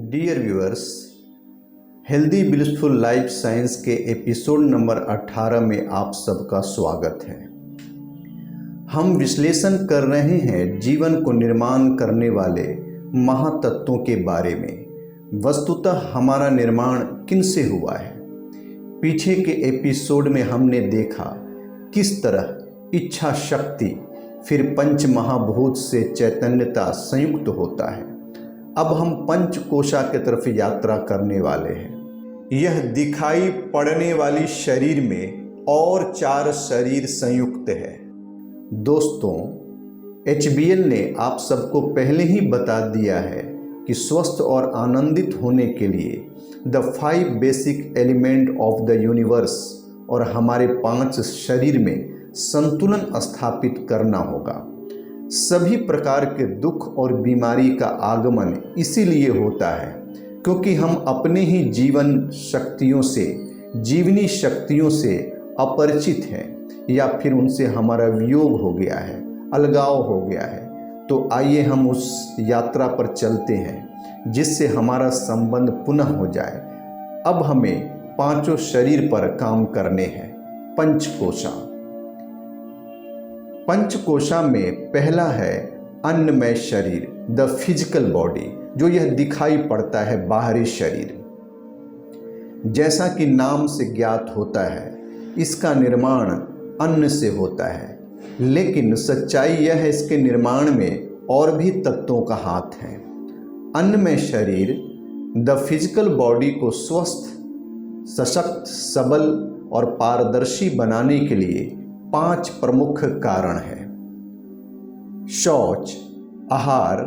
Dear viewers, healthy blissful life science के episode number 18 में आप सबका स्वागत है। हम विश्लेषण कर रहे हैं जीवन को निर्माण करने वाले महातत्वों के बारे में। वस्तुतः हमारा निर्माण किन से हुआ है? पीछे के एपिसोड में हमने देखा किस तरह इच्छा शक्ति फिर पंच महाभूत से चैतन्यता संयुक्त होता है। अब हम पंचकोशा की तरफ यात्रा करने वाले हैं। यह दिखाई पड़ने वाली शरीर में और 4 शरीर संयुक्त है। दोस्तों, HBL ने आप सबको पहले ही बता दिया है कि स्वस्थ और आनंदित होने के लिए the 5 basic element of the universe और हमारे 5 शरीर में संतुलन स्थापित करना होगा। सभी प्रकार के दुख और बीमारी का आगमन इसीलिए होता है क्योंकि हम अपने ही जीवनी शक्तियों से अपरिचित हैं या फिर उनसे हमारा वियोग हो गया है, अलगाव हो गया है। तो आइए हम उस यात्रा पर चलते हैं जिससे हमारा संबंध पुनः हो जाए। अब हमें 5 शरीर पर काम करने हैं। पंचकोशा में पहला है अन्नमय शरीर, द फिजिकल बॉडी, जो यह दिखाई पड़ता है बाहरी शरीर। जैसा कि नाम से ज्ञात होता है, इसका निर्माण अन्न से होता है, लेकिन सच्चाई यह है इसके निर्माण में और भी तत्वों का हाथ है। अन्नमय शरीर, द फिजिकल बॉडी को स्वस्थ, सशक्त, सबल और पारदर्शी बनाने के लिए 5 प्रमुख कारण हैं। शौच, आहार,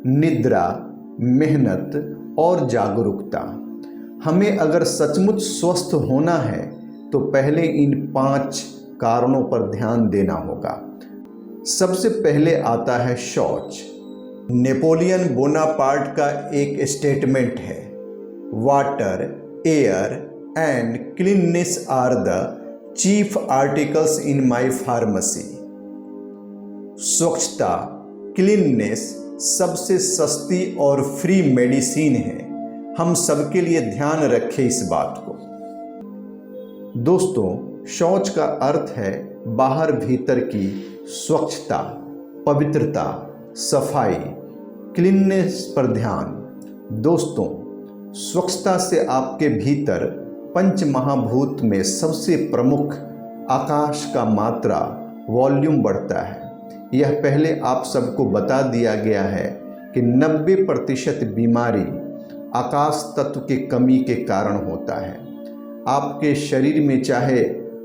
निद्रा, मेहनत और जागरूकता। हमें अगर सचमुच स्वस्थ होना है तो पहले इन 5 कारणों पर ध्यान देना होगा। सबसे पहले आता है शौच। नेपोलियन बोनापार्ट का एक स्टेटमेंट है, water, air and cleanliness are the chief articles in my pharmacy. स्वच्छता, क्लीननेस सबसे सस्ती और फ्री मेडिसिन है। हम सबके लिए ध्यान रखें इस बात को। दोस्तों, शौच का अर्थ है बाहर भीतर की स्वच्छता, पवित्रता, सफाई, क्लीननेस पर ध्यान। दोस्तों, स्वच्छता से आपके भीतर पंच महाभूत में सबसे प्रमुख आकाश का मात्रा, वॉल्यूम बढ़ता है। यह पहले आप सबको बता दिया गया है कि 90% बीमारी आकाश तत्व के कमी के कारण होता है। आपके शरीर में चाहे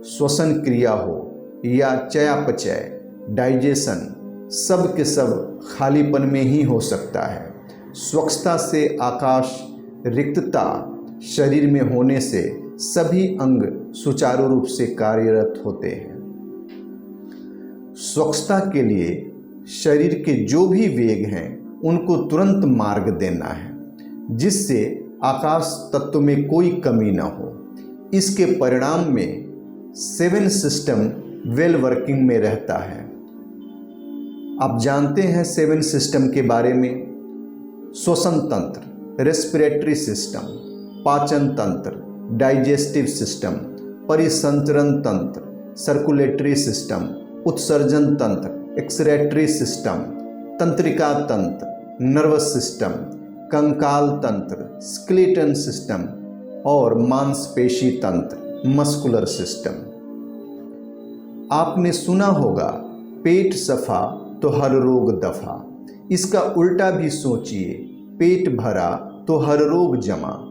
श्वसन क्रिया हो या चयापचय, डाइजेशन, सब के सब खालीपन में ही हो सकता है। स्वच्छता से आकाश, रिक्तता शरीर में होने से सभी अंग सुचारू रूप से कार्यरत होते हैं। स्वच्छता के लिए शरीर के जो भी वेग हैं उनको तुरंत मार्ग देना है, जिससे आकाश तत्व में कोई कमी न हो। इसके परिणाम में 7 सिस्टम वेल वर्किंग में रहता है। आप जानते हैं 7 सिस्टम के बारे में। श्वसन तंत्र, रेस्पिरेटरी सिस्टम, पाचन तंत्र, डाइजेस्टिव सिस्टम, परिसंचरण तंत्र, सर्कुलेटरी सिस्टम, उत्सर्जन तंत्र, एक्सक्रेटरी सिस्टम, तंत्रिका तंत्र, नर्वस सिस्टम, कंकाल तंत्र, स्केलेटन सिस्टम और मांसपेशी तंत्र, मस्कुलर सिस्टम। आपने सुना होगा, पेट सफा तो हर रोग दफा। इसका उल्टा भी सोचिए, पेट भरा तो हर रोग जमा।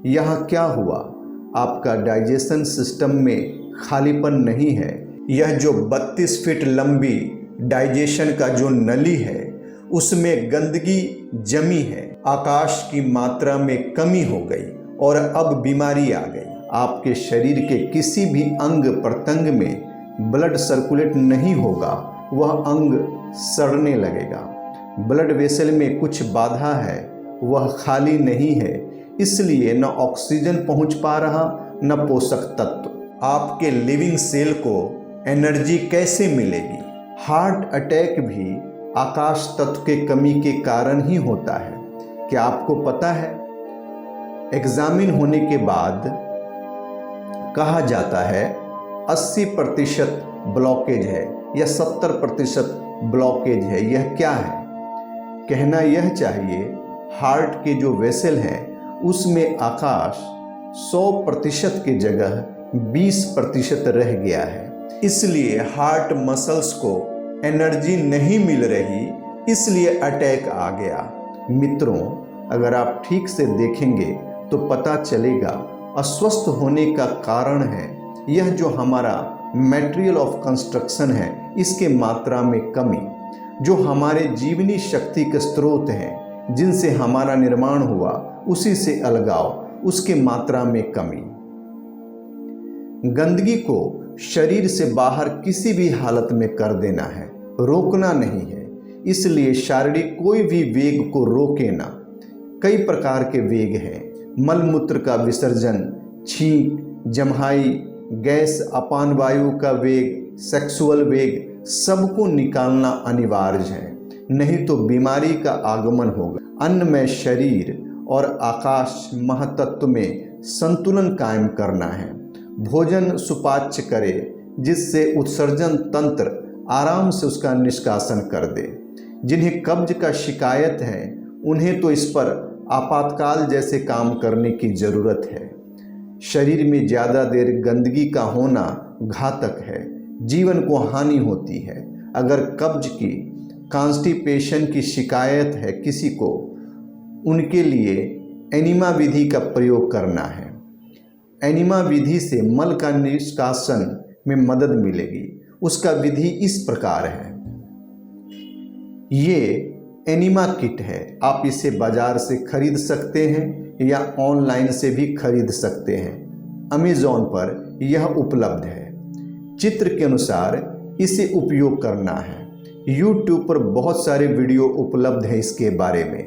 यहाँ क्या हुआ? आपका डाइजेशन सिस्टम में खालीपन नहीं है। यह जो 32 फीट लंबी डाइजेशन का जो नली है उसमें गंदगी जमी है, आकाश की मात्रा में कमी हो गई और अब बीमारी आ गई। आपके शरीर के किसी भी अंग प्रत्यंग में ब्लड सर्कुलेट नहीं होगा, वह अंग सड़ने लगेगा। ब्लड वेसल में कुछ बाधा है, वह खाली नहीं है, इसलिए न ऑक्सीजन पहुंच पा रहा न पोषक तत्व। आपके लिविंग सेल को एनर्जी कैसे मिलेगी? हार्ट अटैक भी आकाश तत्व के कमी के कारण ही होता है। क्या आपको पता है एग्जामिन होने के बाद कहा जाता है 80% ब्लॉकेज है या 70% ब्लॉकेज है। यह क्या है? कहना यह चाहिए हार्ट के जो वेसल हैं उसमें आकाश 100% की जगह 20% रह गया है, इसलिए हार्ट मसल्स को एनर्जी नहीं मिल रही, इसलिए अटैक आ गया। मित्रों, अगर आप ठीक से देखेंगे तो पता चलेगा अस्वस्थ होने का कारण है यह जो हमारा मटेरियल ऑफ कंस्ट्रक्शन है इसके मात्रा में कमी, जो हमारे जीवनी शक्ति के स्रोत हैं जिनसे हमारा निर्माण हुआ उसी से अलगाव, उसके मात्रा में कमी। गंदगी को शरीर से बाहर किसी भी हालत में कर देना है, रोकना नहीं है। इसलिए शारीरिक कोई भी वेग को रोके ना। कई प्रकार के वेग हैं, मलमूत्र का विसर्जन, छींक, जम्हाई, गैस अपान वायु का वेग, सेक्सुअल वेग, सबको निकालना अनिवार्य है, नहीं तो बीमारी का आगमन होगा। अन्न में शरीर और आकाश महातत्व में संतुलन कायम करना है। भोजन सुपाच्य करे जिससे उत्सर्जन तंत्र आराम से उसका निष्कासन कर दे। जिन्हें कब्ज का शिकायत है उन्हें तो इस पर आपातकाल जैसे काम करने की ज़रूरत है। शरीर में ज़्यादा देर गंदगी का होना घातक है, जीवन को हानि होती है। अगर कब्ज की, कॉन्स्टिपेशन की शिकायत है किसी को, उनके लिए एनिमा विधि का प्रयोग करना है। एनिमा विधि से मल का निष्कासन में मदद मिलेगी। उसका विधि इस प्रकार है। ये एनिमा किट है, आप इसे बाजार से खरीद सकते हैं या ऑनलाइन से भी खरीद सकते हैं। अमेज़ॉन पर यह उपलब्ध है। चित्र के अनुसार इसे उपयोग करना है। YouTube पर बहुत सारे वीडियो उपलब्ध हैं इसके बारे में।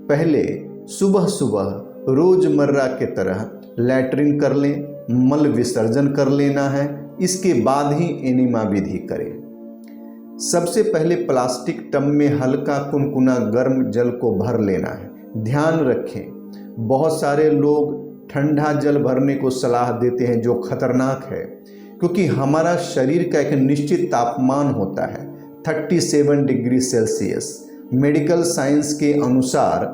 पहले सुबह सुबह रोजमर्रा के तरह लैट्रिन कर लें, मल विसर्जन कर लेना है, इसके बाद ही एनिमा विधि करें। सबसे पहले प्लास्टिक टब में हल्का कुनकुना गर्म जल को भर लेना है। ध्यान रखें, बहुत सारे लोग ठंडा जल भरने को सलाह देते हैं जो खतरनाक है, क्योंकि हमारा शरीर का एक निश्चित तापमान होता है 37 डिग्री सेल्सियस। मेडिकल साइंस के अनुसार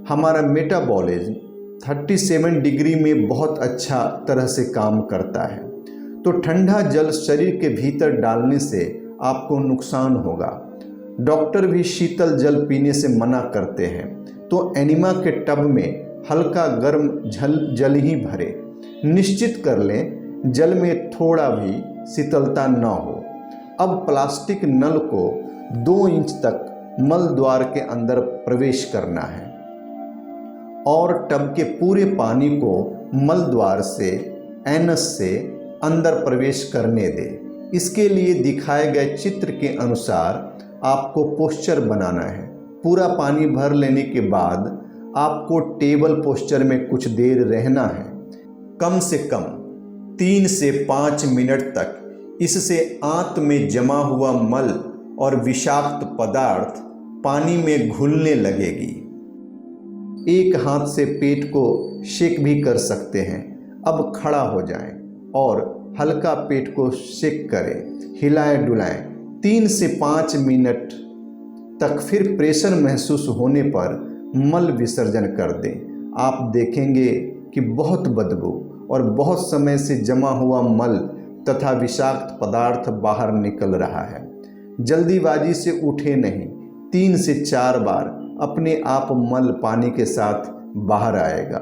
हमारा मेटाबॉलिज्म 37 डिग्री में बहुत अच्छा तरह से काम करता है। तो ठंडा जल शरीर के भीतर डालने से आपको नुकसान होगा। डॉक्टर भी शीतल जल पीने से मना करते हैं। तो एनिमा के टब में हल्का गर्म जल ही भरे। निश्चित कर लें जल में थोड़ा भी शीतलता न हो। अब प्लास्टिक नल को 2 इंच तक मल द्वार के अंदर प्रवेश करना है और टब के पूरे पानी को मल द्वार से, एनस से अंदर प्रवेश करने दें। इसके लिए दिखाए गए चित्र के अनुसार आपको पोस्चर बनाना है। पूरा पानी भर लेने के बाद आपको टेबल पोस्चर में कुछ देर रहना है, कम से कम 3 से 5 मिनट तक। इससे आंत में जमा हुआ मल और विषाक्त पदार्थ पानी में घुलने लगेगी। एक हाथ से पेट को शेक भी कर सकते हैं। अब खड़ा हो जाएं और हल्का पेट को शेक करें, हिलाएं डुलाएं 3 से 5 मिनट तक। फिर प्रेशर महसूस होने पर मल विसर्जन कर दें। आप देखेंगे कि बहुत बदबू और बहुत समय से जमा हुआ मल तथा विषाक्त पदार्थ बाहर निकल रहा है। जल्दीबाजी से उठे नहीं, 3 से 4 बार अपने आप मल पानी के साथ बाहर आएगा।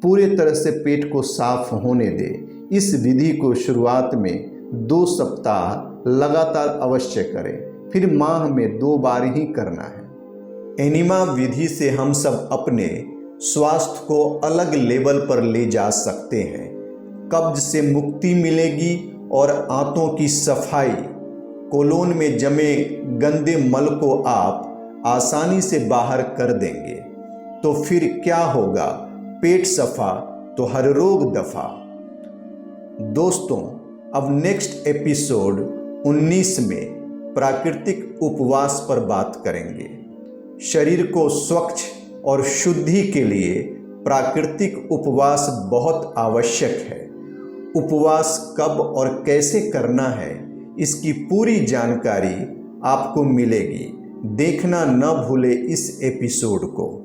पूरे तरह से पेट को साफ होने दें। इस विधि को शुरुआत में 2 सप्ताह लगातार अवश्य करें, फिर माह में 2 बार ही करना है। एनिमा विधि से हम सब अपने स्वास्थ्य को अलग लेवल पर ले जा सकते हैं। कब्ज से मुक्ति मिलेगी और आंतों की सफाई, कोलोन में जमे गंदे मल को आप आसानी से बाहर कर देंगे। तो फिर क्या होगा? पेट सफा तो हर रोग दफा। दोस्तों, अब नेक्स्ट एपिसोड 19 में प्राकृतिक उपवास पर बात करेंगे। शरीर को स्वच्छ और शुद्धि के लिए प्राकृतिक उपवास बहुत आवश्यक है। उपवास कब और कैसे करना है, इसकी पूरी जानकारी आपको मिलेगी। देखना न भूले इस एपिसोड को।